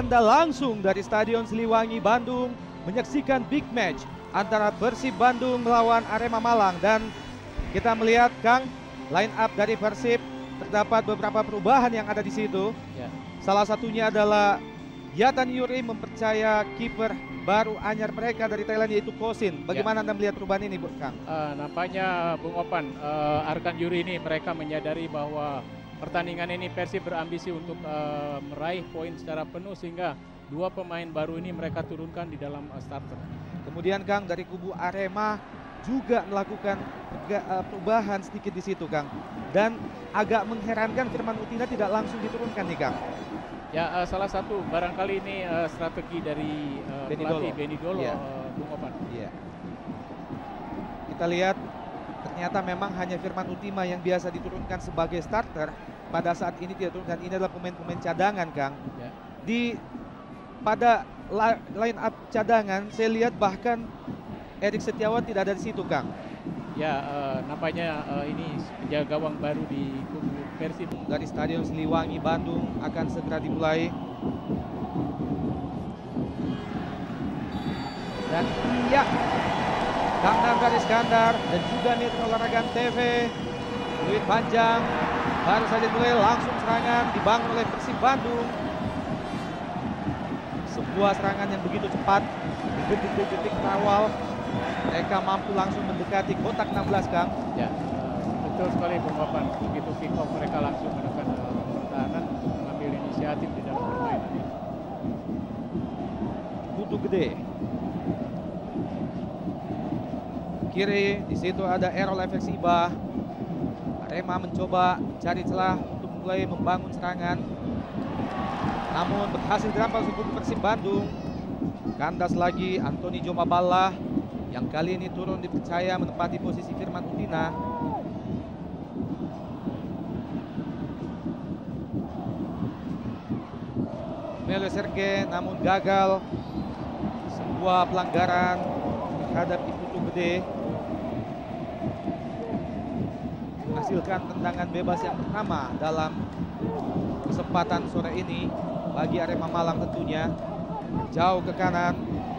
Anda langsung dari Stadion Siliwangi, Bandung menyaksikan big match antara Persib Bandung melawan Arema Malang. Dan kita melihat, Kang, line up dari Persib terdapat beberapa perubahan yang ada di situ. Ya. Salah satunya adalah Yatan Yuri mempercaya kiper baru anyar mereka dari Thailand, yaitu Kosin. Bagaimana Anda melihat perubahan ini, Kang? Nampaknya Bung Opan, Arkan Yuri ini mereka menyadari bahwa pertandingan ini Persib berambisi untuk meraih poin secara penuh, sehingga dua pemain baru ini mereka turunkan di dalam starter. Kemudian, Kang, dari kubu Arema juga melakukan perubahan sedikit di situ, Kang. Dan agak mengherankan Firman Utina tidak langsung diturunkan nih, Kang. Ya, salah satu barangkali ini strategi dari pelatih Benny Dolo, Bung Opan. Iya. Kita lihat ternyata memang hanya Firman Utima yang biasa diturunkan sebagai starter. Pada saat ini tidak turun, dan ini adalah pemain-pemain cadangan, Kang. Ya. Pada line up cadangan saya lihat bahkan Erik Setiawan tidak ada di situ, Kang. Ya, nampaknya ini penjaga gawang baru di kubu Persib. Dari Stadion Siliwangi, Bandung akan segera dimulai. Dan iya, Kang Nandar Iskandar dan juga Mitra Olahraga TV, fluid panjang, baru saja dimulai, langsung serangan dibangun oleh Persib Bandung. Sebuah serangan yang begitu cepat di detik-detik awal. Mereka mampu langsung mendekati kotak 16, Kang. Ya, betul sekali, Bung Opan. Begitu kick off mereka langsung menekan pertahanan untuk mengambil inisiatif di dalam permainan ini. Kutu gede. Kiri, di situ ada Errol FX Iba. Arema mencoba cari celah untuk mulai membangun serangan. Namun berhasil dirampas oleh Persib Bandung. Kandas lagi Anthony Jomaballa, yang kali ini turun dipercaya menempati posisi Firman Utina. Melo Serge namun gagal. Sebuah pelanggaran terhadap Kutu Gede. Menghasilkan tendangan bebas yang pertama dalam kesempatan sore ini bagi Arema Malang tentunya. Jauh ke kanan,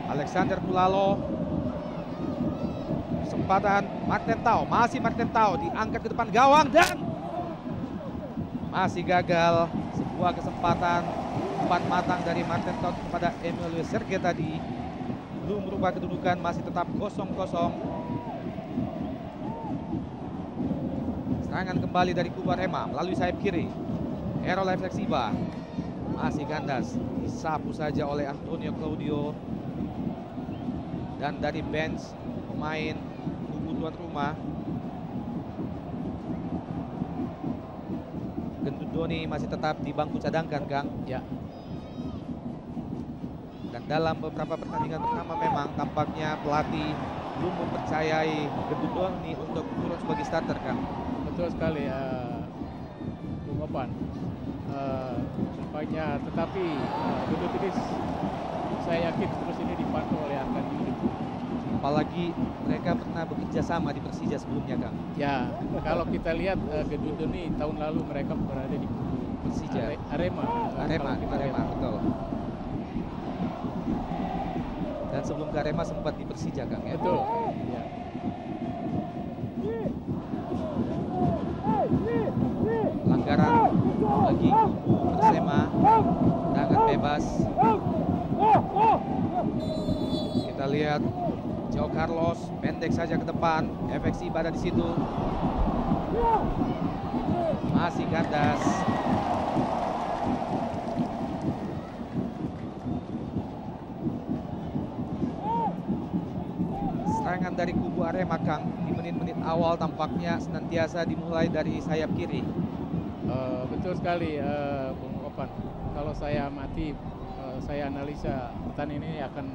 Alexander Pulalo. Kesempatan Martin Tau, masih Martin Tau diangkat ke depan gawang dan masih gagal. Sebuah kesempatan umpan matang dari Martin Tau kepada Emilio Serge tadi belum merubah kedudukan, masih tetap 0-0. Serangan kembali dari kubu Arema melalui sayap kiri. Errol FX Iba masih kandas, disapu saja oleh Antonio Claudio. Dan dari bench pemain kubu tuan rumah, Gendut Doni masih tetap di bangku cadangkan, Kang. Ya. Dan dalam beberapa pertandingan pertama memang tampaknya pelatih belum mempercayai Gendut Doni untuk turun sebagai starter, Kang. Betul sekali, Bung Opan. Nampaknya, tetapi Gendut ini saya yakin terus ini dipantau oleh Arkan Yuri. Apalagi mereka pernah bekerja sama di Persija sebelumnya, Kang. Ya, kalau kita lihat Gendut ini tahun lalu mereka berada di Persija. Arema, betul. Dan sebelum ke Arema sempat di Persija, Kang, ya. Betul. Ya. Pelanggaran bagi kubu Persema, tendangan bebas. Kita lihat Joe Carlos pendek saja ke depan, FX Iba ada di situ. Masih kandas. Serangan dari kubu Arema, Kang, di menit-menit awal tampaknya senantiasa dimulai dari sayap kiri. Betul sekali, Bung Opan. Kalau saya amati, saya analisa pertandingan ini akan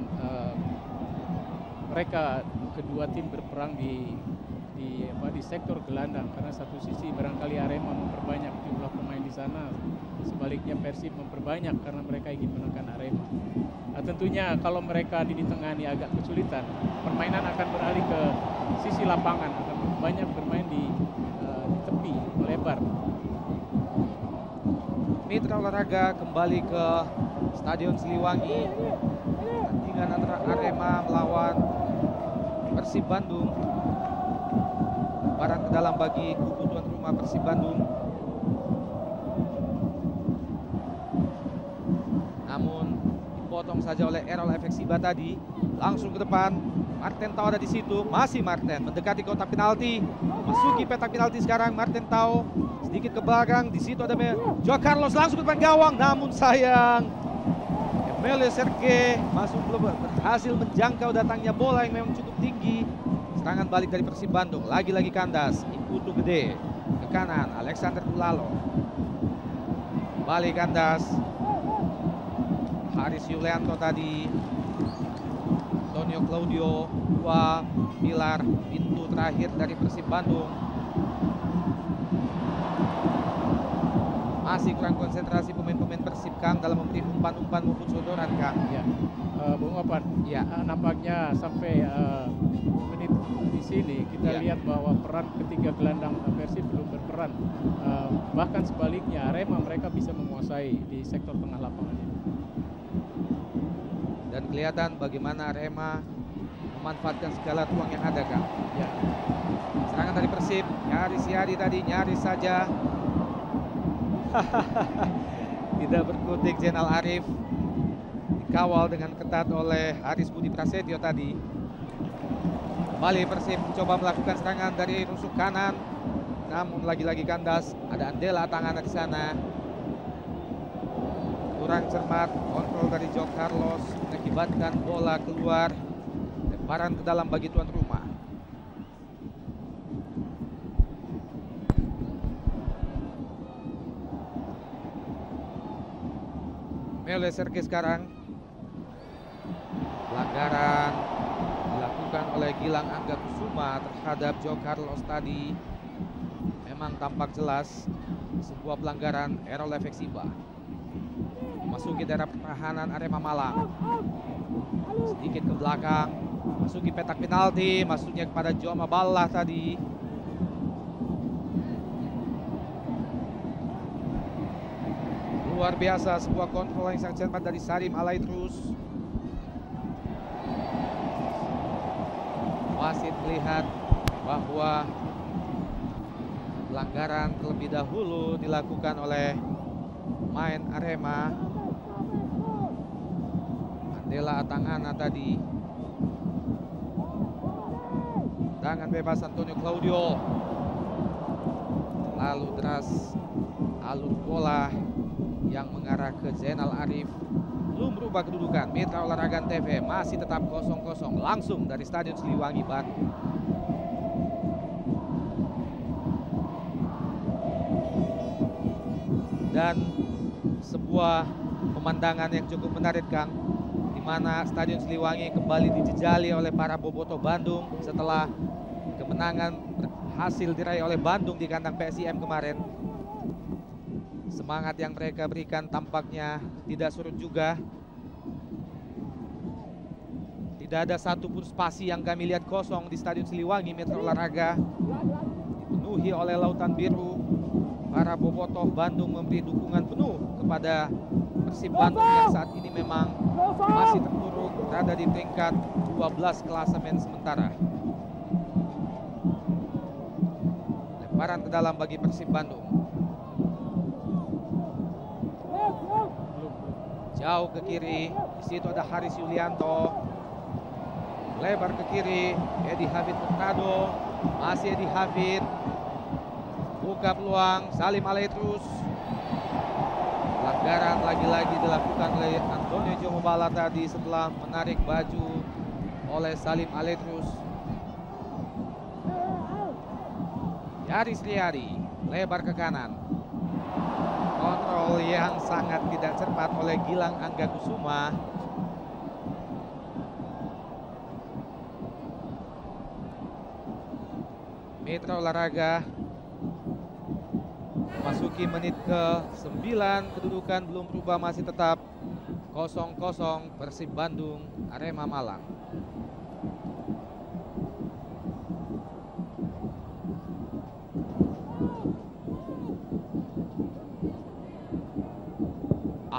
mereka kedua tim berperang di sektor gelandang, karena satu sisi barangkali Arema memperbanyak jumlah pemain di sana, sebaliknya Persib memperbanyak karena mereka ingin menekan Arema. Tentunya kalau mereka ditengani agak kesulitan, permainan akan beralih ke sisi lapangan, akan banyak bermain di tepi melebar. Mitra Olahraga kembali ke Stadion Siliwangi. Pertandingan antara Arema melawan Persib Bandung. Lemparan ke dalam bagi kubu tuan rumah Persib Bandung. Namun dipotong saja oleh Errol Efeksiba tadi. Langsung ke depan. Martin Tau ada di situ. Masih Martin mendekati kotak penalti. Masuki petak penalti sekarang Martin Tau. Sedikit ke belakang, di situ ada Joao Carlos langsung ke depan gawang, namun sayang Emilio Serge masuk belum berhasil menjangkau datangnya bola yang memang cukup tinggi. Serangan balik dari Persib Bandung, lagi-lagi kandas, Imputu gede ke kanan, Alexander Ulalo balik kandas, Haris Yulianto tadi, Antonio Claudio, dua pilar pintu terakhir dari Persib Bandung. Masih kurang konsentrasi pemain-pemain Persib, Kang, dalam memberi umpan-umpan maupun sodoran, Kang. Ya, Bung Opan. Ya. Nampaknya sampai menit di sini kita lihat bahwa peran ketiga gelandang Persib belum berperan. Bahkan sebaliknya Arema mereka bisa menguasai di sektor tengah lapangan ini. Dan kelihatan bagaimana Arema memanfaatkan segala ruang yang ada, Kang. Ya. Serangan dari Persib, nyaris Yadi tadi, nyaris saja. Tidak berkutik Zainal Arif, dikawal dengan ketat oleh Haris Budi Prasetyo tadi. Kembali Persib mencoba melakukan serangan dari rusuk kanan, namun lagi-lagi kandas. Ada Andela tangan di sana, kurang cermat kontrol dari Joao Carlos, mengakibatkan bola keluar. Lemparan ke dalam bagi tuan rumah. Oleh Serge sekarang. Pelanggaran dilakukan oleh Gilang Angga Kusuma terhadap Joao Carlos tadi. Memang tampak jelas sebuah pelanggaran. Errol Efeksiba masuki daerah pertahanan Arema Malang. Sedikit ke belakang, masuki petak penalti, masuknya kepada Joma Ballah tadi. Luar biasa sebuah kontrol yang sangat cepat dari Salim Alaidrus. Wasit melihat bahwa pelanggaran terlebih dahulu dilakukan oleh pemain Arema. Andela Atangana tadi. Tangan bebas Antonio Claudio. Lalu deras alur bola yang mengarah ke Zainal Arif. Belum berubah kedudukan. Mitra Olahraga TV masih tetap 0-0 langsung dari Stadion Siliwangi Bandung. Dan sebuah pemandangan yang cukup menarik, Kang, di mana Stadion Siliwangi kembali dijejali oleh para bobotoh Bandung setelah kemenangan berhasil diraih oleh Bandung di kandang PSIM kemarin. Semangat yang mereka berikan tampaknya tidak surut juga. Tidak ada satupun spasi yang kami lihat kosong di Stadion Siliwangi. Mitra Olahraga dipenuhi oleh lautan biru. Para bobotoh Bandung memberi dukungan penuh kepada Persib Bandung yang saat ini memang masih terpuruk berada di peringkat 12 klasemen sementara. Lemparan ke dalam bagi Persib Bandung. Jauh ke kiri, di situ ada Haris Yulianto. Lebar ke kiri, Edi Hafid Hurtado, masih Edi Hafid. Buka peluang, Salim Alaidrus. Pelanggaran lagi-lagi dilakukan oleh Antonio Jomobala tadi setelah menarik baju oleh Salim Alaidrus. Yaris Riyadi, lebar ke kanan. Kontrol yang sangat tidak cermat oleh Gilang Angga Kusuma. Mitra Olahraga memasuki menit ke-9, kedudukan belum berubah, masih tetap 0-0 Persib Bandung Arema Malang.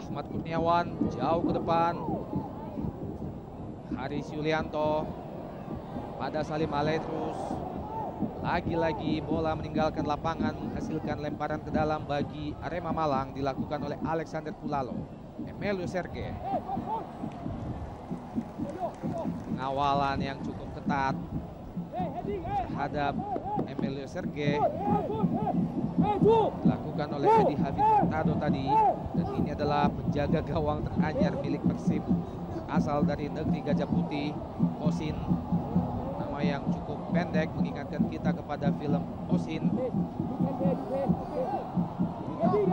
Ahmad Kurniawan jauh ke depan. Haris Yulianto pada Salim Aletrus. Lagi-lagi bola meninggalkan lapangan, menghasilkan lemparan ke dalam bagi Arema Malang, dilakukan oleh Alexander Pulalo. Emilio Serge. Pengawalan yang cukup ketat terhadap Emilio Serge dilakukan oleh Edi Habib Hurtado tadi. Dan ini adalah penjaga gawang teranyar milik Persib, asal dari negeri Gajah Putih, Kosin. Nama yang cukup pendek mengingatkan kita kepada film Osin.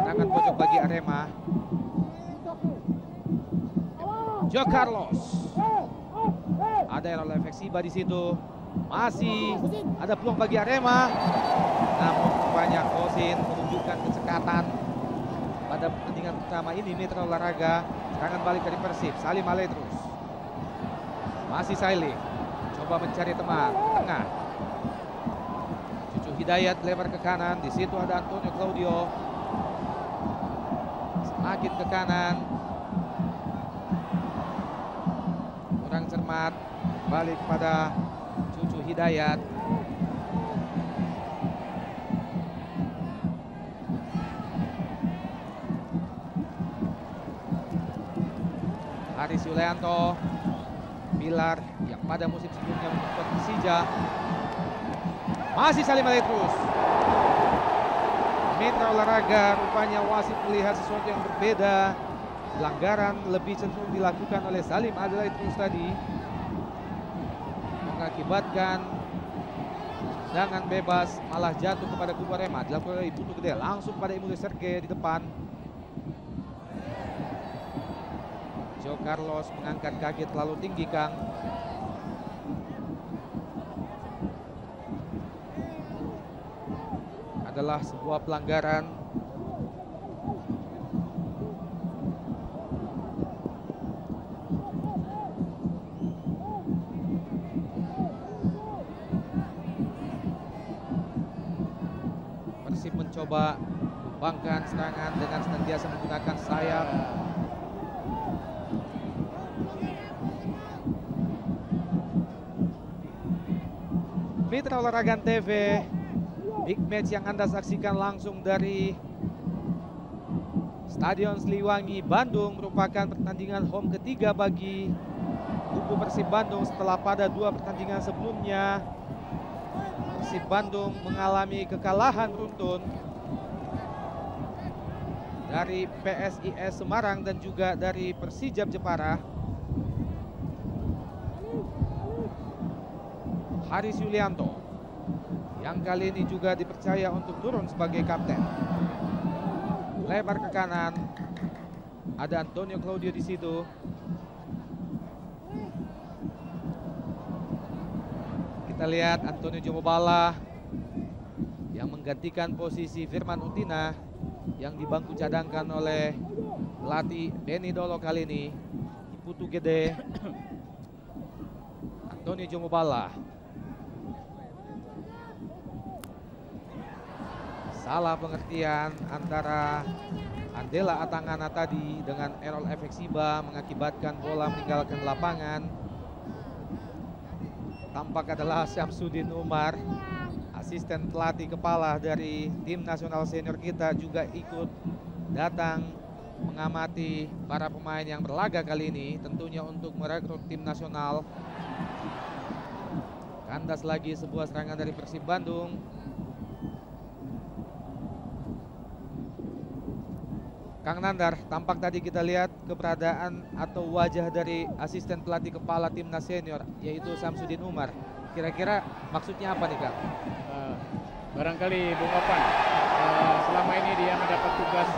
Tangan pojok bagi Arema. Jo Carlos. Ada Errol Efeksiba di situ. Masih ada peluang bagi Arema. Namun banyak Kosin menunjukkan kecekatan pada pertandingan pertama ini. Mitra Olahraga. Serangan balik dari Persib. Salim Aletrus. Masih Sailing. Coba mencari teman tengah. Cucu Hidayat lebar ke kanan. Di situ ada Antonio Claudio. Semakin ke kanan. Kurang cermat. Balik pada Cucu Hidayat. Haris Yulianto, pilar yang pada musim sebelumnya memperkuat Persija. Masih Salim Aletrus. Mitra Olahraga rupanya wasit melihat sesuatu yang berbeda. Pelanggaran lebih cenderung dilakukan oleh Salim Aletrus tadi, mengakibatkan tendangan bebas malah jatuh kepada kubu Arema. Dilakukan oleh Putu Gede langsung pada Emilio Serge di depan. Jo Carlos mengangkat kaki terlalu tinggi, Kang. Adalah sebuah pelanggaran. Persib mencoba membangkang serangan dengan senantiasa menggunakan sayap. Mitra Olahraga TV, big match yang Anda saksikan langsung dari Stadion Siliwangi, Bandung, merupakan pertandingan home ketiga bagi kubu Persib Bandung setelah pada 2 pertandingan sebelumnya Persib Bandung mengalami kekalahan beruntun dari PSIS Semarang dan juga dari Persijap Jepara. Haris Yulianto yang kali ini juga dipercaya untuk turun sebagai kapten. Lebar ke kanan. Ada Antonio Claudio di situ. Kita lihat Antonio Jomobala yang menggantikan posisi Firman Utina yang di bangku cadangkan oleh pelatih Benny Dolo kali ini. Di Putu Gede. Antonio Jomobala. Salah pengertian antara Andela Atangana tadi dengan Errol Efeksiba mengakibatkan bola meninggalkan lapangan. Tampak adalah Syamsuddin Umar, asisten pelatih kepala dari tim nasional senior kita, juga ikut datang mengamati para pemain yang berlaga kali ini, tentunya untuk merekrut tim nasional. Kandas lagi sebuah serangan dari Persib Bandung. Kang Nandar, tampak tadi kita lihat keberadaan atau wajah dari asisten pelatih kepala timnas senior, yaitu Syamsuddin Umar. Kira-kira maksudnya apa nih, Kang? Barangkali Bung Opan, selama ini dia mendapat tugas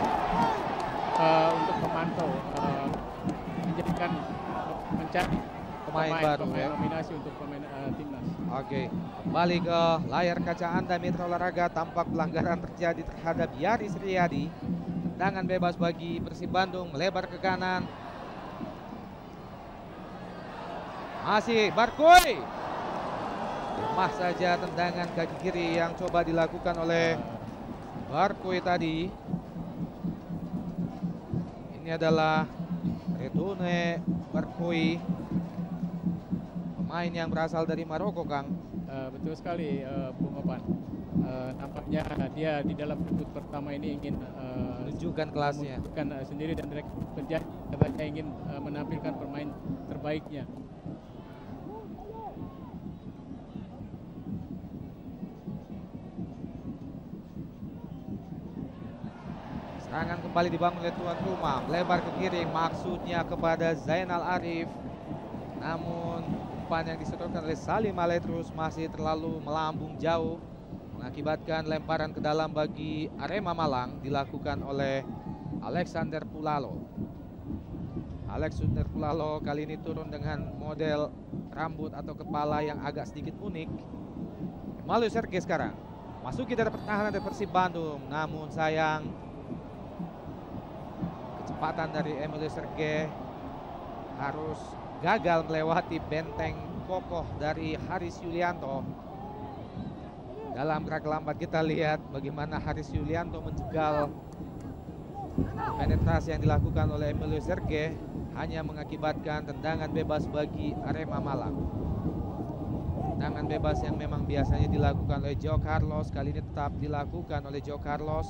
untuk memantau, menjadikan mencari pemain baru, pemain nominasi untuk pemain timnas. Oke, kembali ke layar kaca Anda Mitra Olahraga. Tampak pelanggaran terjadi terhadap Yaris Riyadi. Tendangan bebas bagi Persib Bandung, melebar ke kanan. Masih Barkoi. Lemah saja tendangan kaki kiri yang coba dilakukan oleh Barkoi tadi. Ini adalah Redone Barkoi, pemain yang berasal dari Maroko, Kang. Betul sekali, Bung Opan. Nampaknya dia di dalam debut pertama ini ingin Menunjukkan kelasnya. menunjukkan sendiri dan mereka berjanji katanya ingin menampilkan pemain terbaiknya. Serangan kembali dibangun oleh tuan rumah, melebar ke kiri, maksudnya kepada Zainal Arif. Namun umpan yang disedotkan oleh Salim Aletrus masih terlalu melambung jauh, mengakibatkan lemparan ke dalam bagi Arema Malang dilakukan oleh Alexander Pulalo. Alexander Pulalo kali ini turun dengan model rambut atau kepala yang agak sedikit unik. Emmanuel Serge sekarang masuki dari pertahanan dari Persib Bandung, namun sayang kecepatan dari Emmanuel Serge harus gagal melewati benteng kokoh dari Haris Yulianto. Dalam gerak lambat kita lihat bagaimana Haris Yulianto menjegal penetrasi yang dilakukan oleh Emmanuel Serge, hanya mengakibatkan tendangan bebas bagi Arema Malang. Tendangan bebas yang memang biasanya dilakukan oleh Joe Carlos, kali ini tetap dilakukan oleh Joe Carlos.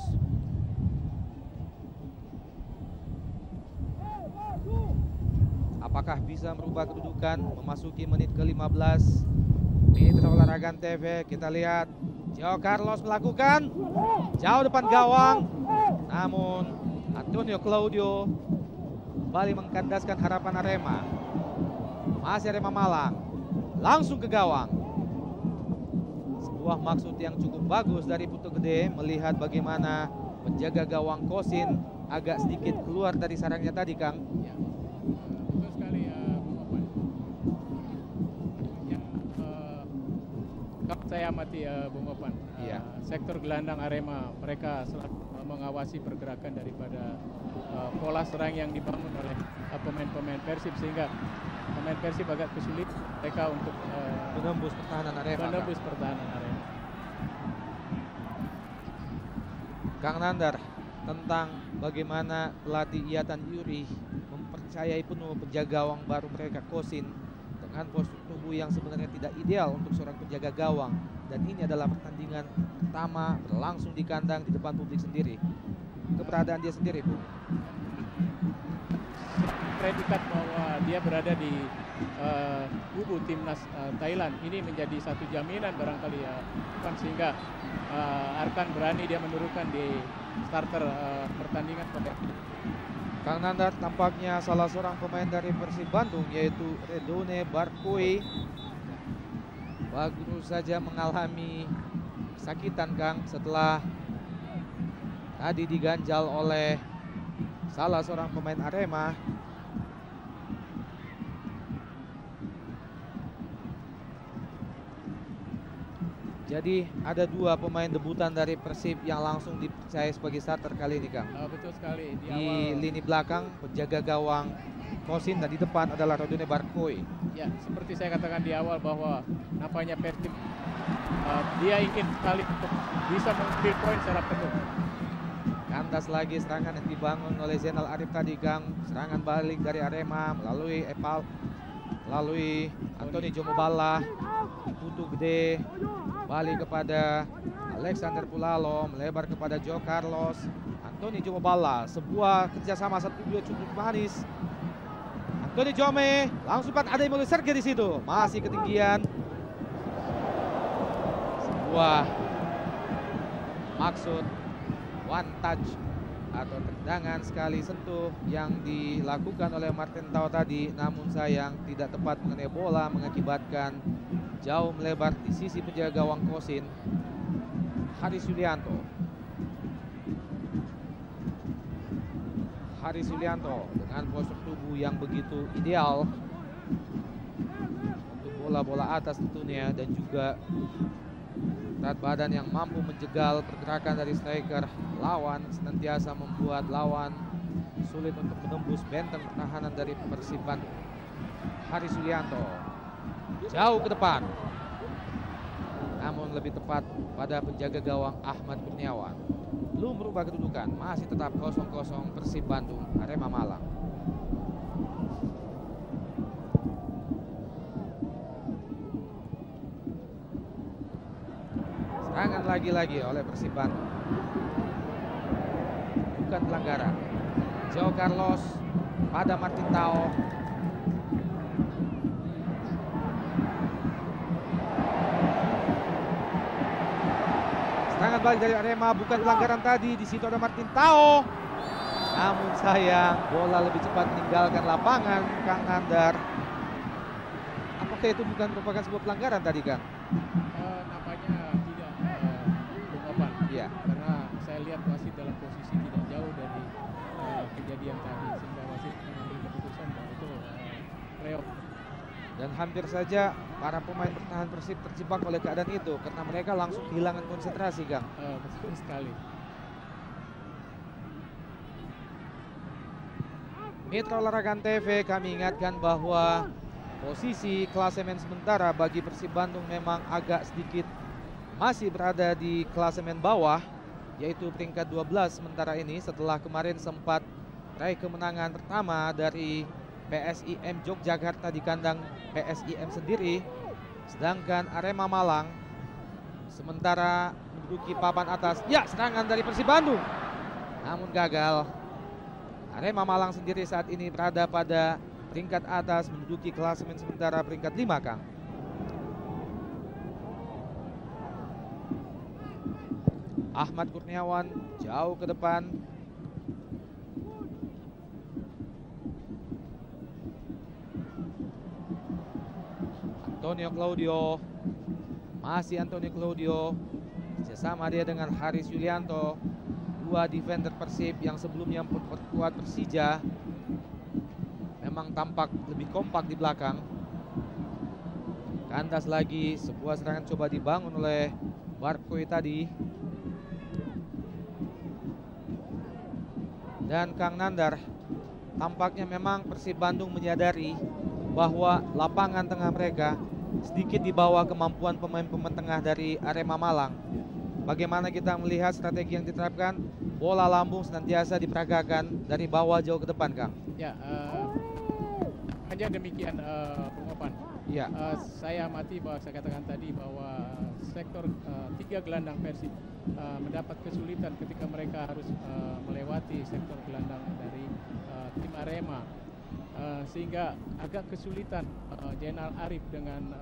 Apakah bisa merubah kedudukan memasuki menit ke-15 Mitra Olahraga TV? Kita lihat Joe Carlos melakukan jauh depan gawang, namun Antonio Claudio kembali mengkandaskan harapan Arema. Masih Arema Malang, langsung ke gawang. Sebuah maksud yang cukup bagus dari Putu Gede melihat bagaimana penjaga gawang Kosin agak sedikit keluar dari sarangnya tadi, Kang. Ya. Betul sekali, Bung Opan. Kalau saya amati, Bung Opan, Iya. sektor gelandang Arema mereka selalu mengawasi pergerakan daripada pola serang yang dibangun oleh pemain-pemain Persib, sehingga pemain Persib agak kesulitan mereka untuk Menembus pertahanan Arema. menembus pertahanan Arema. Kang Nandar, tentang bagaimana pelatih Iyatan Yuri mempercayai penuh penjaga gawang baru mereka Kosin dengan postur tubuh yang sebenarnya tidak ideal untuk seorang penjaga gawang, dan ini adalah pertandingan pertama berlangsung di kandang di depan publik sendiri. Keberadaan dia sendiri, Bu. Predikat bahwa dia berada di kubu timnas Thailand ini menjadi satu jaminan barangkali ya, sehingga Arkan berani dia menurunkan di starter pertandingan pada Kang Nandar, tampaknya salah seorang pemain dari Persib Bandung yaitu Redone Barkoi baru saja mengalami kesakitan, Kang, setelah tadi diganjal oleh salah seorang pemain Arema. Jadi ada dua pemain debutan dari Persib yang langsung dipercaya sebagai starter kali ini, Kang. betul sekali di Di awal. lini belakang penjaga gawang Kosin dan di depan adalah Redone Barkoi. Ya, seperti saya katakan di awal bahwa nampaknya Persib dia ingin sekali untuk bisa mengambil poin secara penuh. Kandas lagi serangan yang dibangun oleh Zainal Arif tadi, Kang. Serangan balik dari Arema melalui melalui Antoni Jomobala, Putu Gede, balik kepada Alexander Pulalo, melebar kepada Joe Carlos, Antoni Jomobala. Sebuah kerjasama 1-2 cukup manis. Antoni Jome langsung ada Emmanuel Serge di situ, masih ketinggian. Sebuah maksud one touch atau tendangan sekali sentuh yang dilakukan oleh Martin Tau tadi, namun sayang tidak tepat mengenai bola, mengakibatkan jauh melebar di sisi penjaga gawang Kosin, Haris Yulianto. Haris Yulianto dengan postur tubuh yang begitu ideal untuk bola-bola atas tentunya, dan juga berat badan yang mampu menjegal pergerakan dari striker lawan, senantiasa membuat lawan sulit untuk menembus benteng pertahanan dari Persib Bandung. Haris Yulianto jauh ke depan, namun lebih tepat pada penjaga gawang Ahmad Kurniawan. belum berubah kedudukan, masih tetap 0-0 Persib Bandung Arema Malang. Serangan lagi-lagi oleh Persib Bandung. Bukan pelanggaran. Joe Carlos pada Martin Tao. Serangan balik dari Arema, bukan pelanggaran tadi. Di situ ada Martin Tao. Namun sayang, bola lebih cepat meninggalkan lapangan, Kang Nandar. Apakah itu bukan merupakan sebuah pelanggaran tadi, Kang? Nampaknya tidak, Bung Opan. Iya. Karena saya lihat wasit dalam posisi tidak jauh dari kejadian tadi, sehingga wasit mengambil keputusan bahwa itu reok. Dan hampir saja para pemain bertahan Persib terjebak oleh keadaan itu karena mereka langsung kehilangan konsentrasi, Kang. Betul sekali. Mitra Olahraga TV, kami ingatkan bahwa posisi klasemen sementara bagi Persib Bandung memang agak sedikit masih berada di klasemen bawah, yaitu peringkat 12 sementara ini setelah kemarin sempat raih kemenangan pertama dari PSIM Yogyakarta di kandang PSIM sendiri. Sedangkan Arema Malang sementara menduduki papan atas. Ya, serangan dari Persib Bandung namun gagal. Arema Malang sendiri saat ini berada pada peringkat atas menduduki klasemen sementara peringkat 5, Kang. Ahmad Kurniawan jauh ke depan. Antonio Claudio, masih Antonio Claudio, bersama dia dengan Haris Yulianto, dua defender Persib yang sebelumnya memperkuat Persija, memang tampak lebih kompak di belakang. Kandas lagi, sebuah serangan coba dibangun oleh Barkoi tadi. Dan Kang Nandar, tampaknya memang Persib Bandung menyadari bahwa lapangan tengah mereka sedikit di bawah kemampuan pemain-pemain tengah dari Arema Malang. Bagaimana kita melihat strategi yang diterapkan, bola lambung senantiasa diperagakan dari bawah jauh ke depan, Kang. Ya, hanya demikian, Bung Opan. Ya. Saya amati bahwa saya katakan tadi bahwa sektor tiga gelandang Persib mendapat kesulitan ketika mereka harus melewati sektor gelandang dari tim Arema. Sehingga agak kesulitan Zainal Arif dengan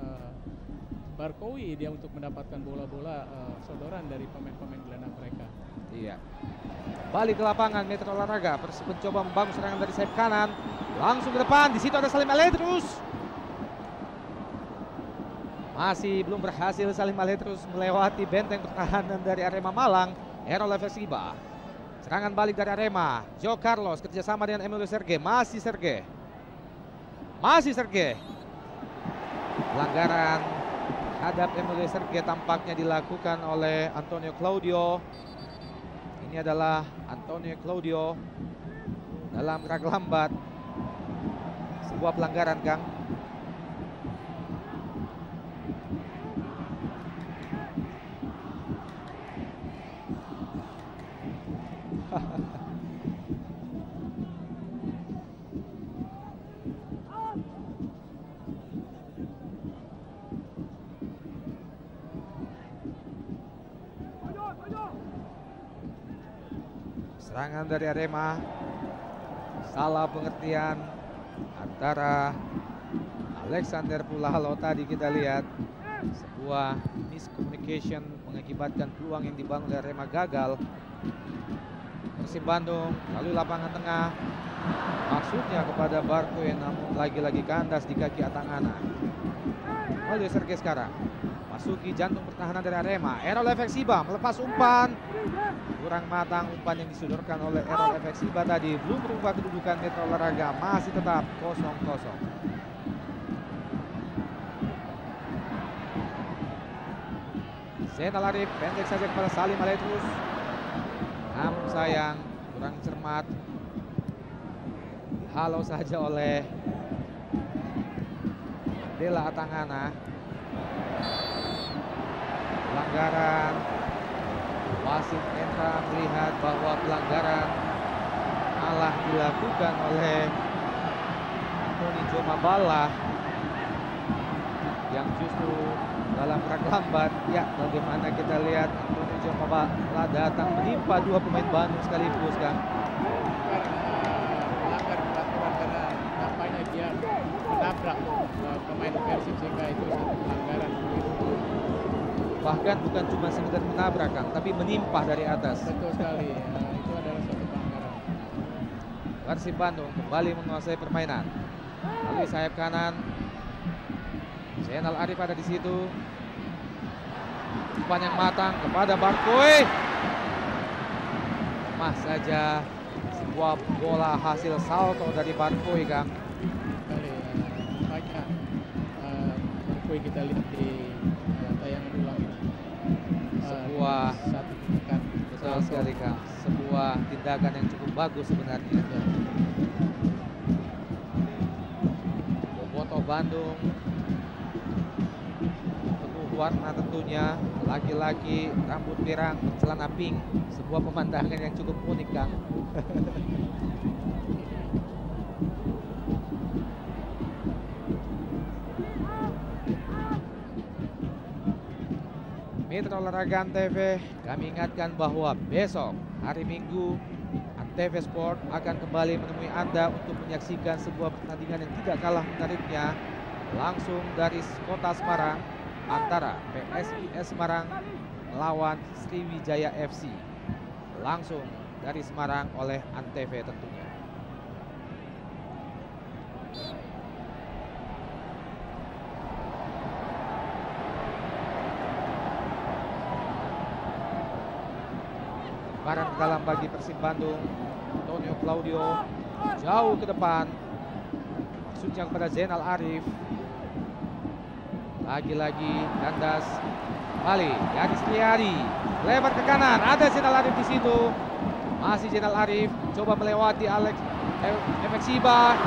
Barkoi dia untuk mendapatkan bola-bola sodoran dari pemain-pemain gelandang mereka. Iya. Balik ke lapangan Mitra Olahraga, Persib mencoba membangun serangan dari sayap kanan, langsung ke depan. Di situ ada Salim Aledrus. Masih belum berhasil Salim Aledrus melewati benteng pertahanan dari Arema Malang. Errol Efesiba. Serangan balik dari Arema. Joe Carlos kerjasama dengan Emilio Serge. Masih Serge. Pelanggaran terhadap Emilio Serge tampaknya dilakukan oleh Antonio Claudio. Ini adalah Antonio Claudio dalam gerak lambat. Sebuah pelanggaran, Kang. Serangan dari Arema, salah pengertian antara Alexander Pulalo tadi kita lihat. Sebuah miscommunication mengakibatkan peluang yang dibangun oleh Arema gagal. Persib Bandung lalu lapangan tengah, maksudnya kepada Barkoi, namun lagi-lagi kandas di kaki Atangana. Oleh Serge sekarang masuki jantung pertahanan dari Arema. Errol Efesiba melepas umpan, kurang matang umpan yang disodorkan oleh Errol Efesiba tadi. Belum berubah kedudukan Mitra Olahraga, masih tetap 0-0. Zainal Arif pendek saja kepada Salim Aledrus, namun sayang kurang cermat, dihalau saja oleh Dela Atangana. Pelanggaran Wasit Enta melihat bahwa pelanggaran malah dilakukan oleh Antoni Jomabala yang justru dalam gerak lambat. Ya, bagaimana kita lihat Antoni Jomabala datang menimpa dua pemain Bandung sekaligus, Kang. Melanggar peraturan karena nampaknya dia menabrak pemain Persib sehingga itu satu pelanggaran. Bahkan bukan cuma sekedar menabrak, Kang, tapi menimpa dari atas. Betul sekali, itu adalah satu pelanggaran. Persib Bandung kembali menguasai permainan. Lalu sayap kanan, Zainal Arif ada di situ. Umpan yang matang kepada Barkoi. Lemah saja sebuah bola hasil salto dari Barkoi, Kang. Kali banyak Barkoi kita lihat di tayangan ulang ini. Sebuah Satu tindakan betul sekali, Kang. Sebuah tindakan yang cukup bagus sebenarnya. Bobotoh Bandung penuh warna tentunya, laki-laki rambut pirang celana pink, sebuah pemandangan yang cukup unik, Kang. Mitra Olahraga Antv, kami ingatkan bahwa besok hari Minggu Antv Sport akan kembali menemui Anda untuk menyaksikan sebuah pertandingan yang tidak kalah menariknya langsung dari kota Semarang antara PSIS Semarang melawan Sriwijaya FC, langsung dari Semarang oleh Antv tentunya. Barang dalam bagi Persib Bandung, Antonio Claudio jauh ke depan, maksudnya kepada Zainal Arif. Lagi-lagi kandas kembali Yadis Triadi, lebar ke kanan, ada Zainal Arif di situ. Masih Zainal Arif coba melewati Alex Emexiba.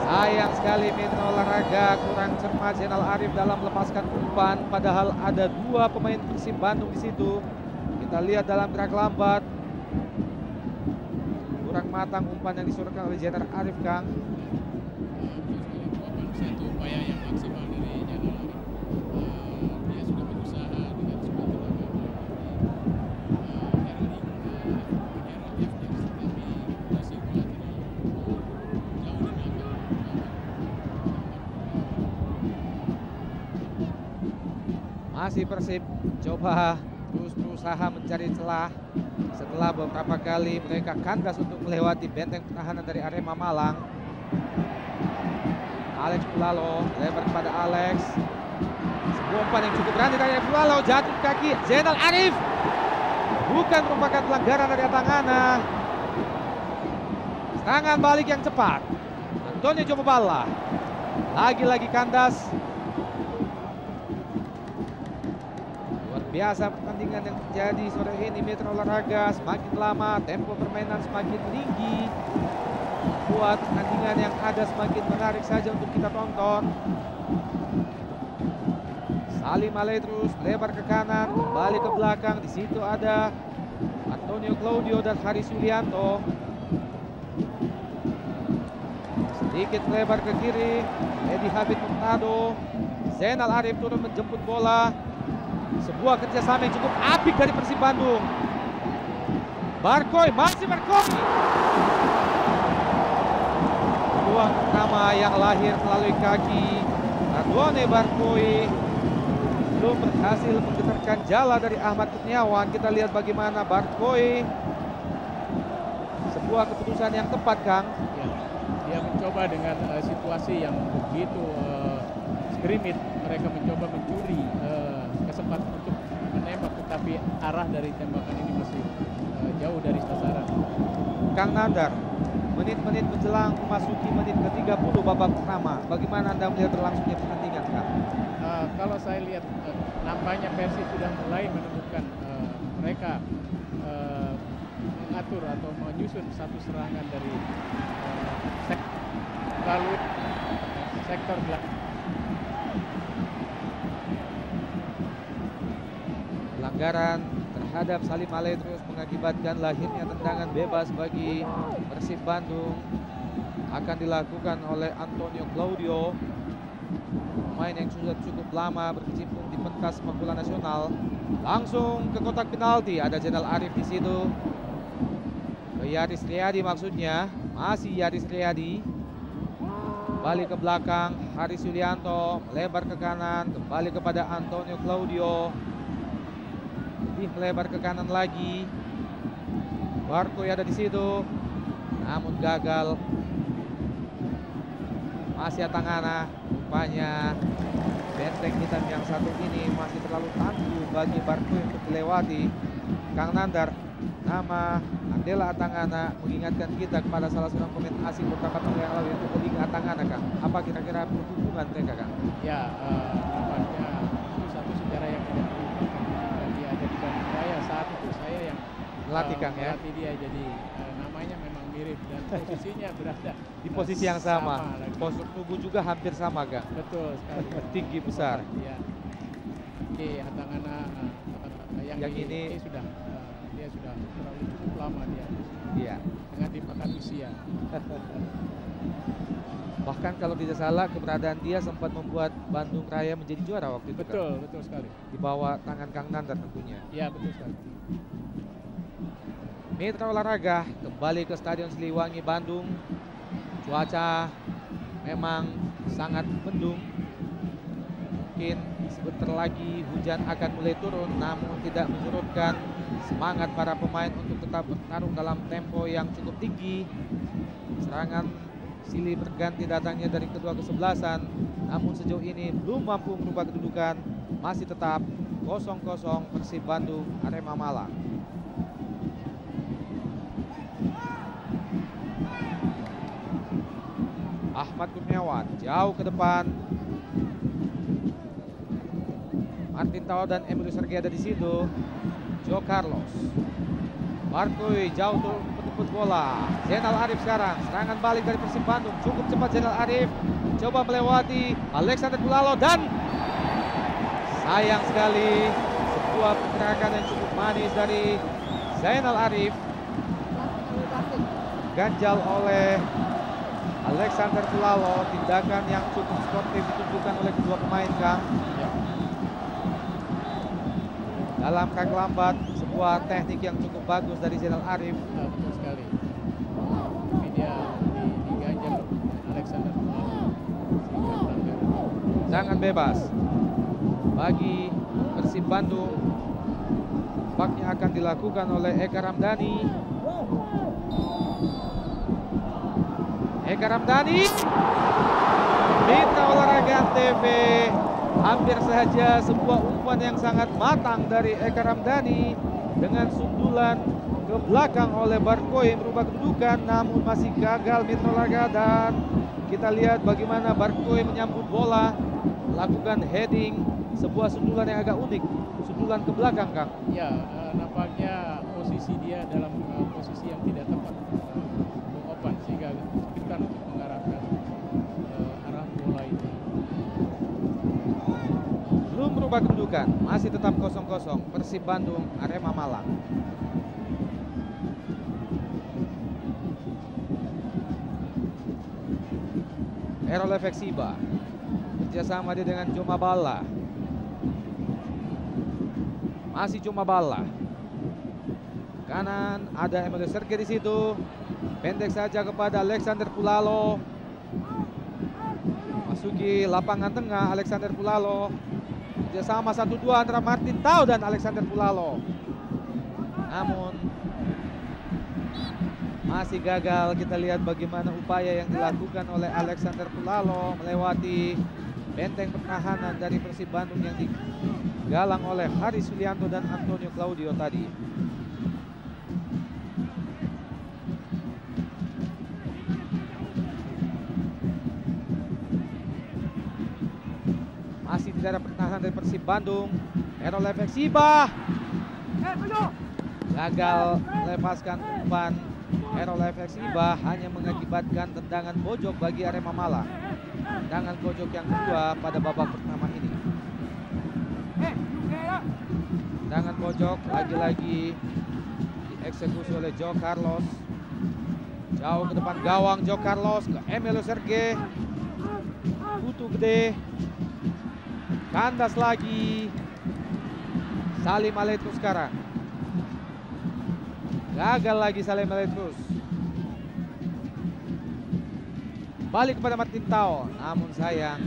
Sayang sekali Mitra Olahraga kurang cermat Zainal Arif dalam melepaskan umpan, padahal ada dua pemain Persib Bandung di situ. Kita lihat dalam gerak lambat, kurang matang umpan yang disuruhkan oleh Zainal Arif, Kang. Satu upaya yang maksimal dari Zainal Arif. Dia sudah berusaha dengan semua tenaga Herald Jeffers, tapi masih bola tidak jauh di belakang. Masih Persib coba terus berusaha mencari celah setelah beberapa kali mereka kandas untuk melewati benteng pertahanan dari Arema Malang. Alex Pulalo lebar kepada Alex, sebuah umpan yang cukup berani dari Pulalo, jatuh kaki Zainal Arif, bukan merupakan pelanggaran dari Atangana. Serangan balik yang cepat Antonio Jomabala, lagi-lagi kandas. Biasa pertandingan yang terjadi sore ini Mitra Olahraga, semakin lama tempo permainan semakin tinggi, buat pertandingan yang ada semakin menarik saja untuk kita tonton. Salim Ale terus lebar ke kanan, kembali ke belakang, di situ ada Antonio Claudio dan Haris Yulianto. Sedikit lebar ke kiri, Edi Habib Murtado, Zainal Arif turun menjemput bola. Sebuah kerjasama yang cukup apik dari Persib Bandung. Barkoi, masih Barkoi. Peluang pertama yang lahir melalui kaki Radwane Barkoi belum berhasil menggetarkan jala dari Ahmad Kurniawan. Kita lihat bagaimana Barkoi, sebuah keputusan yang tepat, Kang. Ya, dia mencoba dengan situasi yang begitu skrimit, mereka mencoba mencuri kesempatan untuk menembak, tetapi arah dari tembakan ini masih jauh dari sasaran. Kang Nandar, menit-menit menjelang memasuki menit ke-30 babak pertama, bagaimana Anda melihat berlangsungnya pertandingan, Kang? Kalau saya lihat nampaknya Persib sudah mulai menemukan mereka mengatur atau menyusun satu serangan dari sektor belakang. Pelanggaran terhadap Salim Aletrius mengakibatkan lahirnya tendangan bebas bagi Persib Bandung. Akan dilakukan oleh Antonio Claudio, pemain yang sudah cukup lama berkecimpung di pentas sepak bola nasional. Langsung ke kotak penalti, ada Zainal Arif di situ. Ke Yaris Riyadi maksudnya, masih Yaris Riyadi. Kembali ke belakang, Haris Yulianto melebar ke kanan, kembali kepada Antonio Claudio. Lebih melebar ke kanan lagi. Barcoy ada di situ, namun gagal. Masih Atangana, rupanya benteng hitam yang satu ini masih terlalu tangguh bagi Barcoy untuk dilewati. Kang Nandar, nama Andela Atangana mengingatkan kita kepada salah seorang pemain asing beberapa tahun yang lalu, yaitu Oding Atangana, Kang. Apa kira-kira perhubungan mereka, Kang? Ya, nampaknya itu satu sejarah yang tidak terlupakan. Dia ada di Bandung Raya saat itu saya yang Melatih, Kang, ya? melatih dia, jadi namanya memang mirip dan posisinya berada Di posisi yang sama. lagi. Postur tubuh juga hampir sama, Kang. Betul sekali. Tinggi besar. Ya. Oke, Atangana yang ini sudah dia sudah terlalu cukup lama dia. Iya. Dengan dimakan usia. Bahkan kalau tidak salah, keberadaan dia sempat membuat Bandung Raya menjadi juara waktu itu, Kang. Betul, betul sekali. Di bawah tangan Kang Nandar tentunya. Ya, betul sekali. Mitra olahraga kembali ke Stadion Siliwangi Bandung. Cuaca memang sangat mendung. Mungkin sebentar lagi hujan akan mulai turun, namun tidak menyurutkan semangat para pemain untuk tetap bertarung dalam tempo yang cukup tinggi. Serangan silih berganti datangnya dari kedua kesebelasan, namun sejauh ini belum mampu merubah kedudukan. Masih tetap 0-0 Persib Bandung Arema Malang. Ahmad Kurniawan jauh ke depan. Martin Tao dan Emilio Sergei ada di situ. Joe Carlos. Barcoy jauh turun menjemput bola. Zainal Arif sekarang. Serangan balik dari Persib Bandung. Cukup cepat Zainal Arif. Coba melewati Alexander Pulalo dan sayang sekali sebuah pergerakan yang cukup manis dari Zainal Arif. Ganjal oleh Alexander Pulalo, tindakan yang cukup sportif ditunjukkan oleh kedua pemain, Kang. Ya. Dalam kaki lambat, sebuah teknik yang cukup bagus dari Zainal Arif. Nah, betul sekali. Tapi dia diganjal Alexander Pulalo sehingga pelanggaran. Jangan bebas bagi Persib Bandung. Tampaknya akan dilakukan oleh Eka Ramdhani. Eka Ramdhani, Mitra Olahraga TV. Hampir saja sebuah umpan yang sangat matang dari Eka Ramdhani dengan sundulan ke belakang oleh Barcoy merubah kedudukan, namun masih gagal Mitra Olahraga. Dan kita lihat bagaimana Barcoy menyambut bola, melakukan heading, sebuah sundulan yang agak unik, sundulan ke belakang, Kang. Ya, nampaknya posisi dia dalam posisi yang tidak tepat open, sehingga kesulitan untuk mengarahkan arah bola itu. Belum merubah kedudukan, masih tetap 0-0 Persib Bandung Arema Malang. Errol Efeksiba kerjasama dia dengan Joma Balla. Masih Joma Balla. Kanan ada Emilio Sergei di situ. Pendek saja kepada Alexander Pulalo. Masuki lapangan tengah Alexander Pulalo. Kerjasama 1-2 antara Martin Tao dan Alexander Pulalo. Namun masih gagal. Kita lihat bagaimana upaya yang dilakukan oleh Alexander Pulalo melewati benteng pertahanan dari Persib Bandung yang digalang oleh Haris Yulianto dan Antonio Claudio tadi. Masih tidak ada pertahanan dari Persib Bandung. Errol Efeksiba gagal melepaskan umpan. Errol Efeksiba hanya mengakibatkan tendangan pojok bagi Arema Malang. Tendangan pojok yang kedua pada babak pertama ini. Tendangan pojok lagi-lagi dieksekusi oleh Joe Carlos. Jauh ke depan gawang Joe Carlos ke Emilio Sergei. Kutu gede. Kandas lagi. Salim Aletrus sekarang. Gagal lagi Salim Aletrus. Balik kepada Martin Tao, namun sayang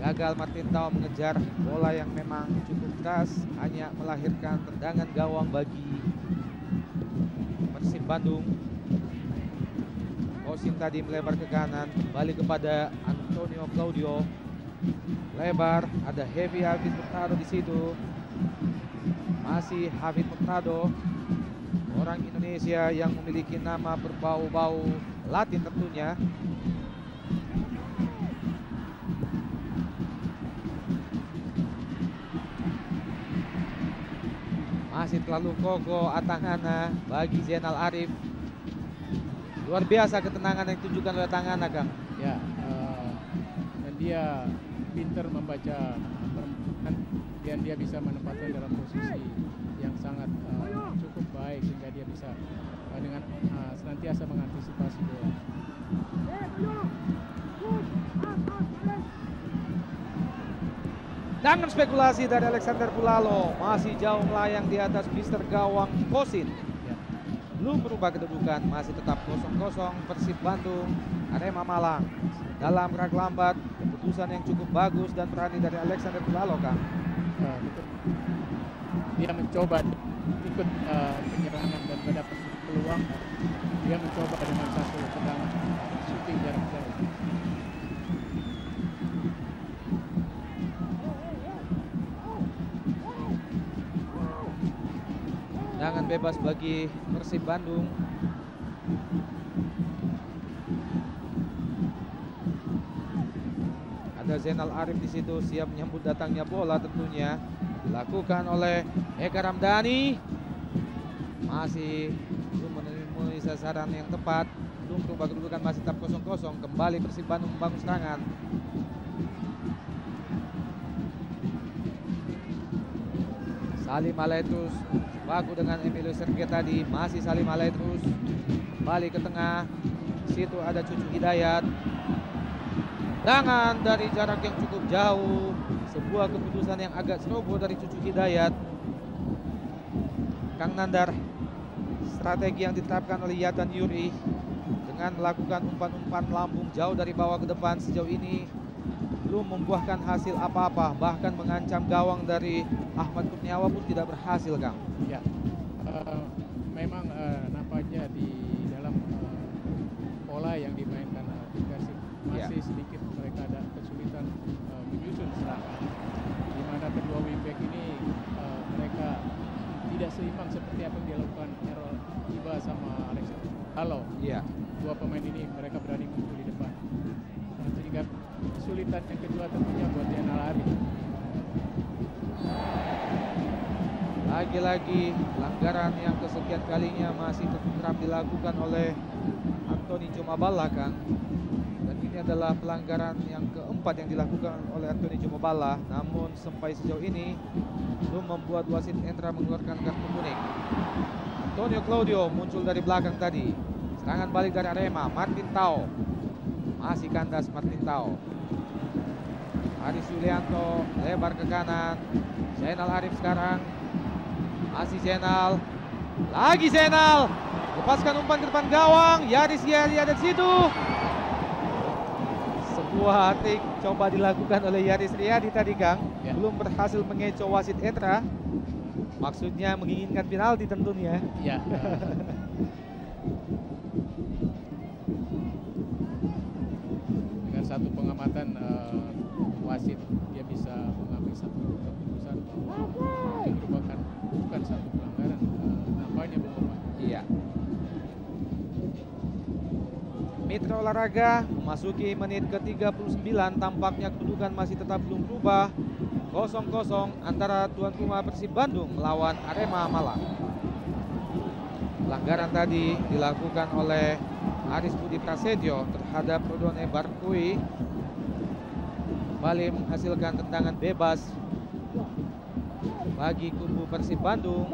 gagal Martin Tao mengejar bola yang memang cukup keras, hanya melahirkan tendangan gawang bagi Persib Bandung. Kosim tadi melebar ke kanan, kembali kepada Antonio Claudio. Lebar, ada Heavy Hafid Murtado di situ. Masih Hafid Murtado, orang Indonesia yang memiliki nama berbau-bau Latin tentunya. Masih terlalu kokoh Atangana bagi Zainal Arif. Luar biasa ketenangan yang ditunjukkan oleh Atangana, Kang. Ya, dan dia pintar membaca dan dia bisa menempatkan dalam posisi yang sangat cukup baik sehingga dia bisa dengan senantiasa mengantisipasi bola. Dengan spekulasi dari Alexander Pulalo, masih jauh melayang di atas Mister Gawang Kosin. Ya. Belum berubah kedudukan, masih tetap 0-0 Persib Bandung Arema Malang. Dalam gerak lambat, keputusan yang cukup bagus dan berani dari Alexander Pulalo, Kang. Betul. Dia mencoba ikut penyerangan dan mendapat peluang. Dia mencoba dengan satu tendangan shooting jarak jauh. Tendangan bebas bagi Persib Bandung. Ada Zainal Arif di situ siap menyambut datangnya bola tentunya. Dilakukan oleh Eka Ramdhani. Masih belum menemui sasaran yang tepat. Belum berubah kedudukan, masih tetap 0-0. Kembali Persib Bandung membangun serangan. Salim Aletrus baku dengan Emilio Sergei tadi. Masih Salim Aletrus kembali ke tengah. Di situ ada Cucu Hidayat. Tendangan dari jarak yang cukup jauh. Sebuah keputusan yang agak ceroboh dari Cucu Hidayat. Kang Nandar, strategi yang diterapkan oleh Yatan Yuri dengan melakukan umpan-umpan lambung jauh dari bawah ke depan sejauh ini belum membuahkan hasil apa-apa, bahkan mengancam gawang dari Ahmad Kurniawan pun tidak berhasil, Kang. Ya, memang nampaknya di dalam pola yang dimainkan tim Persib masih sedikit mereka ada kesulitan menyusun serangan, di mana kedua wingback ini mereka tidak seimbang seperti apa yang dilakukan Errol Iba sama Alexander. Kalau dua pemain ini mereka berani muncul di depan, sehingga kesulitan yang kedua tentunya buat Zainal Arif. Lagi-lagi pelanggaran yang kesekian kalinya masih kerap dilakukan oleh Anthony Jomabala, Kang. Dan ini adalah pelanggaran yang keempat yang dilakukan oleh Anthony Jomabala. Namun sampai sejauh ini belum membuat wasit Endra mengeluarkan kartu kuning. Antonio Claudio muncul dari belakang tadi. Serangan balik dari Arema, Martin Tao. Masih kandas Martin Tao. Aris Yulianto lebar ke kanan. Zainal Arif sekarang. Masih Zainal. Lagi Zainal. Lepaskan umpan ke depan gawang. Yaris Yari ada di situ. Sebuah trik coba dilakukan oleh Yaris Riyadi tadi, Kang. Belum berhasil mengecoh wasit Endra. Maksudnya menginginkan penalti tentunya. Ya. Dengan satu pengamatan wasit dia bisa mengambil satu keputusan bahwa itu merupakan bukan satu pelanggaran, nampaknya belum. Iya. Mitra Olahraga memasuki menit ke-39, tampaknya kedudukan masih tetap belum berubah. 0-0 antara tuan rumah Persib Bandung melawan Arema Malang. Pelanggaran tadi dilakukan oleh Aris Budi Prasetyo terhadap Rodone Barkui. Kembali menghasilkan tendangan bebas bagi kubu Persib Bandung.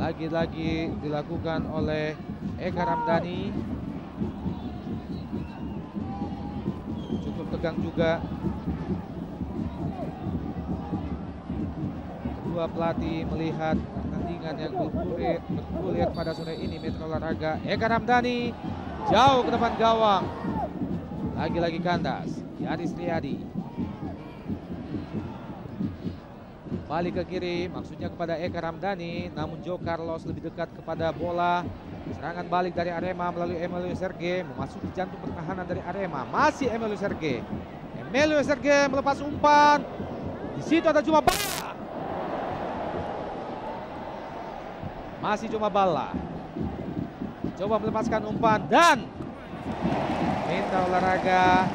Lagi-lagi dilakukan oleh Eka Ramdhani. Cukup tegang juga. Kedua pelatih melihat pertandingan yang bergulir pada sore ini. Mitra Olahraga Eka Ramdhani jauh ke depan gawang. Lagi-lagi kandas. Yaris Riyadi. Balik ke kiri, maksudnya kepada Eka Ramdhani, namun Joe Carlos lebih dekat kepada bola. Serangan balik dari Arema melalui Emilio Serge, memasuki jantung pertahanan dari Arema. Masih Emilio Serge. Emilio Serge melepas umpan. Di situ ada Juma Bala. Masih Juma Bala. Coba melepaskan umpan dan Mitra Olahraga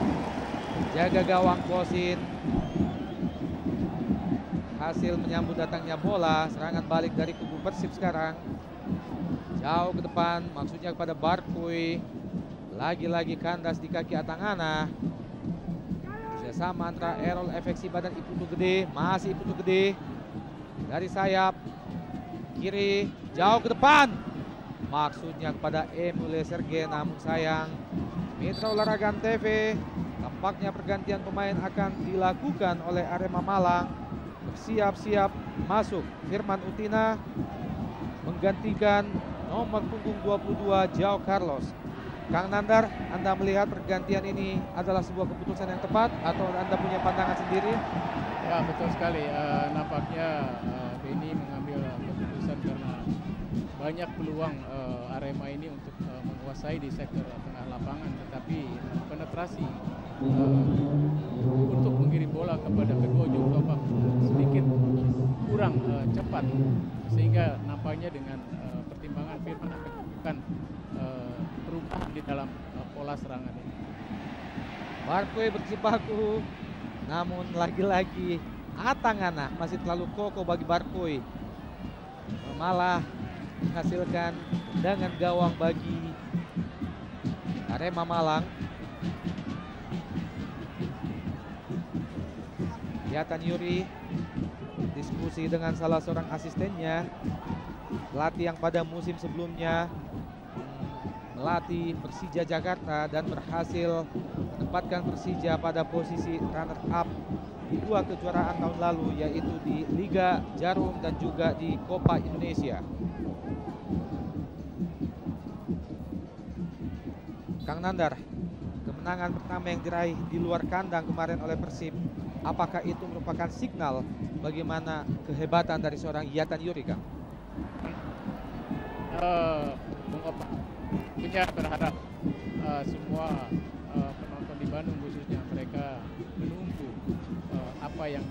jaga gawang Kosin. Hasil menyambut datangnya bola. Serangan balik dari kubu Persib sekarang. Jauh ke depan, maksudnya kepada Barpuy. Lagi-lagi kandas di kaki Atangana. Kerjasama antara Errol Efeksiba dan Iputu Gede. Masih Iputu Gede. Dari sayap kiri, jauh ke depan. Maksudnya kepada Emile Serge, namun sayang. Mitra Olahraga TV, tampaknya pergantian pemain akan dilakukan oleh Arema Malang. Bersiap-siap masuk Firman Utina menggantikan nomor punggung 22 Joe Carlos. Kang Nandar, Anda melihat pergantian ini adalah sebuah keputusan yang tepat atau Anda punya pandangan sendiri? Ya, betul sekali. Nampaknya Benny mengambil keputusan karena banyak peluang Arema ini untuk menguasai di sektor tengah lapangan, tetapi penetrasi untuk mengirim bola kepada kedua ujung tombak sedikit kurang cepat, sehingga nampaknya dengan pertimbangan Firman akan melakukan perubahan di dalam pola serangan ini. Barpuy berjibaku, namun lagi-lagi Atangana masih terlalu kokoh bagi Barpuy. Malah menghasilkan tendangan gawang bagi Arema Malang. Yatan Yuri diskusi dengan salah seorang asistennya, pelatih yang pada musim sebelumnya melatih Persija Jakarta dan berhasil menempatkan Persija pada posisi runner up di dua kejuaraan tahun lalu, yaitu di Liga Jarum dan juga di Copa Indonesia. Kang Nandar, kemenangan pertama yang diraih di luar kandang kemarin oleh Persib, apakah itu merupakan signal bagaimana kehebatan dari seorang Yatan Yuri, Kang? Punya berharap semua penonton di Bandung khususnya mereka menunggu apa yang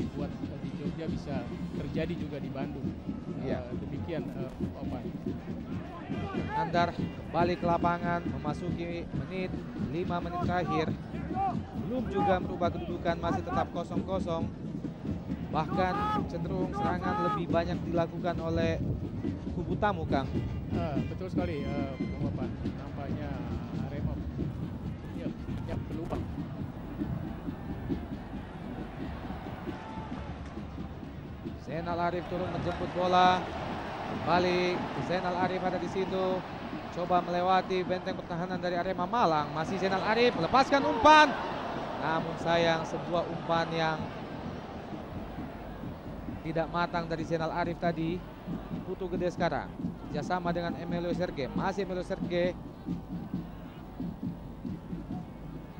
dibuat di Jogja bisa terjadi juga di Bandung. Demikian Opan. Nandar kembali ke lapangan, memasuki 5 menit terakhir. Belum juga merubah kedudukan, masih tetap 0-0. Bahkan cenderung serangan lebih banyak dilakukan oleh kubu tamu, Kang. Betul sekali, Opan. Nampaknya Arema punya peluang. Zainal Arif turun menjemput bola. Balik, Zainal Arif ada di situ. Coba melewati benteng pertahanan dari Arema Malang. Masih Zainal Arif melepaskan umpan. Namun sayang, sebuah umpan yang tidak matang dari Zainal Arif tadi. Putu Gede sekarang kerjasama dengan Emilio Serge. Masih Emilio Serge.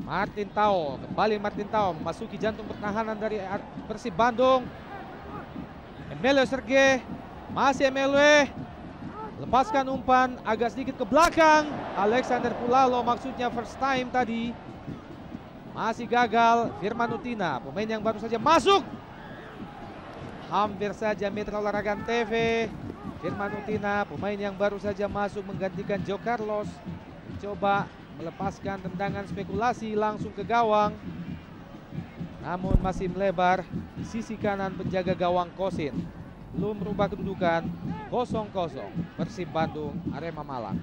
Martin Tao, kembali Martin Tao memasuki jantung pertahanan dari Persib Bandung. Emilio Serge, masih Emilio, lepaskan umpan agak sedikit ke belakang. Alexander Pulalo, maksudnya first time tadi, masih gagal. Firman Utina, pemain yang baru saja masuk. Hampir saja Mitra Olahraga TV. Firman Utina, pemain yang baru saja masuk menggantikan Joe Carlos, coba melepaskan tendangan spekulasi langsung ke gawang, namun masih melebar di sisi kanan penjaga gawang Kosin. Belum merubah kedudukan, 0-0 Persib Bandung Arema Malang.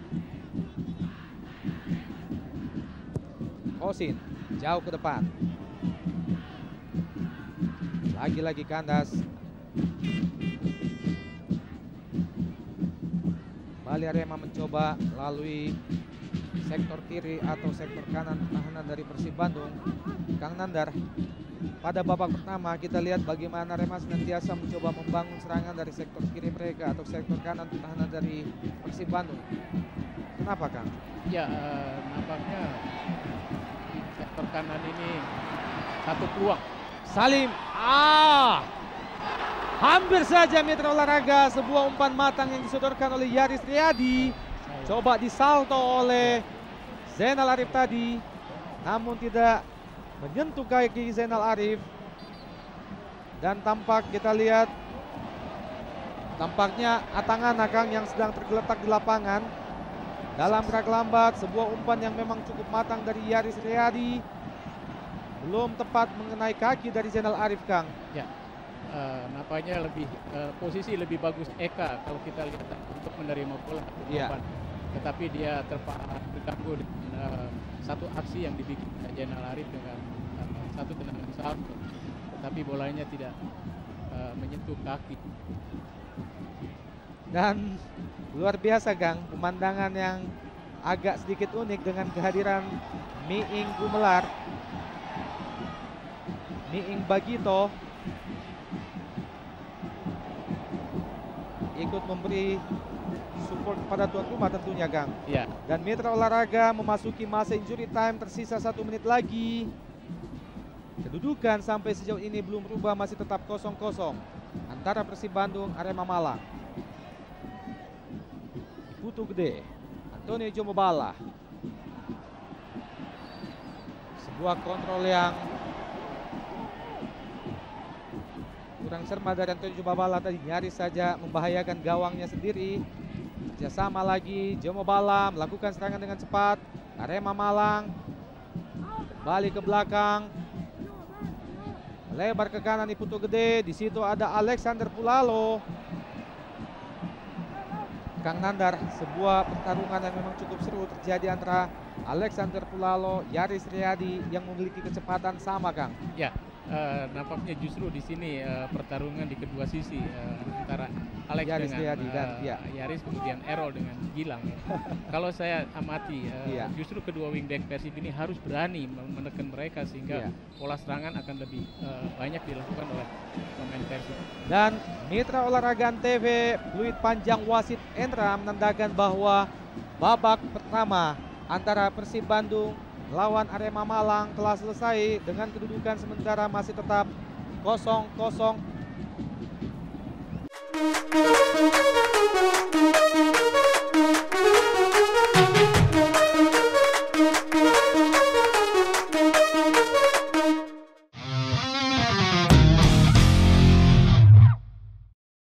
Kosin jauh ke depan, lagi-lagi kandas. Kembali Arema mencoba melalui sektor kiri atau sektor kanan pertahanan dari Persib Bandung. Kang Nandar, pada babak pertama kita lihat bagaimana Arema senantiasa mencoba membangun serangan dari sektor kiri mereka atau sektor kanan pertahanan dari Persib Bandung. Kenapa Kang? Ya, nampaknya di sektor kanan ini satu peluang. Salim, hampir saja Mitra Olahraga, sebuah umpan matang yang disodorkan oleh Yaris Riyadi. Coba disalto oleh Zainal Arif tadi, namun tidak menyentuh kaki Zainal Arif. Dan kita lihat tampaknya Atangana Kang yang sedang tergeletak di lapangan. Dalam gerak lambat, sebuah umpan yang memang cukup matang dari Yaris Riyadi. Belum tepat mengenai kaki dari Zainal Arif Kang. Ya, nampaknya posisi lebih bagus Eka kalau kita lihat untuk menerima bola. Iya. Tetapi dia terganggu dengan satu aksi yang dibikin Zainal Arif dengan satu tendangan salto, tetapi bolanya tidak menyentuh kaki. Dan luar biasa Kang, pemandangan yang agak sedikit unik dengan kehadiran Miing Gumelar, Miing Bagito ikut memberi support kepada tuan rumah tentunya Kang. Ya. Dan Mitra Olahraga memasuki masa injury time, tersisa 1 menit lagi. Kedudukan sampai sejauh ini belum berubah, masih tetap 0-0 antara Persib Bandung Arema Malang. Putu Gede, Antonio Jomobala. Sebuah kontrol yang kurang cermat dari Antonio Jomobala tadi, nyaris saja membahayakan gawangnya sendiri. Kerjasama lagi, Jomobala melakukan serangan dengan cepat. Arema Malang kembali ke belakang, lebar ke kanan di Putu Gede. Di situ ada Alexander Pulalo. Kang Nandar, sebuah pertarungan yang memang cukup seru terjadi antara Alexander Pulalo, Yaris Riyadi yang memiliki kecepatan sama Kang. Ya, nampaknya justru di sini pertarungan di kedua sisi antara Alex Yaris dengan Riyadi dan Yaris, kemudian Errol dengan Gilang. Ya. Kalau saya amati, justru kedua wingback Persib ini harus berani menekan mereka sehingga pola serangan akan lebih banyak dilakukan oleh pemain Persib. Dan Mitra Olahraga TV, fluid panjang wasit Endra menandakan bahwa babak pertama antara Persib Bandung lawan Arema Malang telah selesai dengan kedudukan sementara masih tetap 0-0.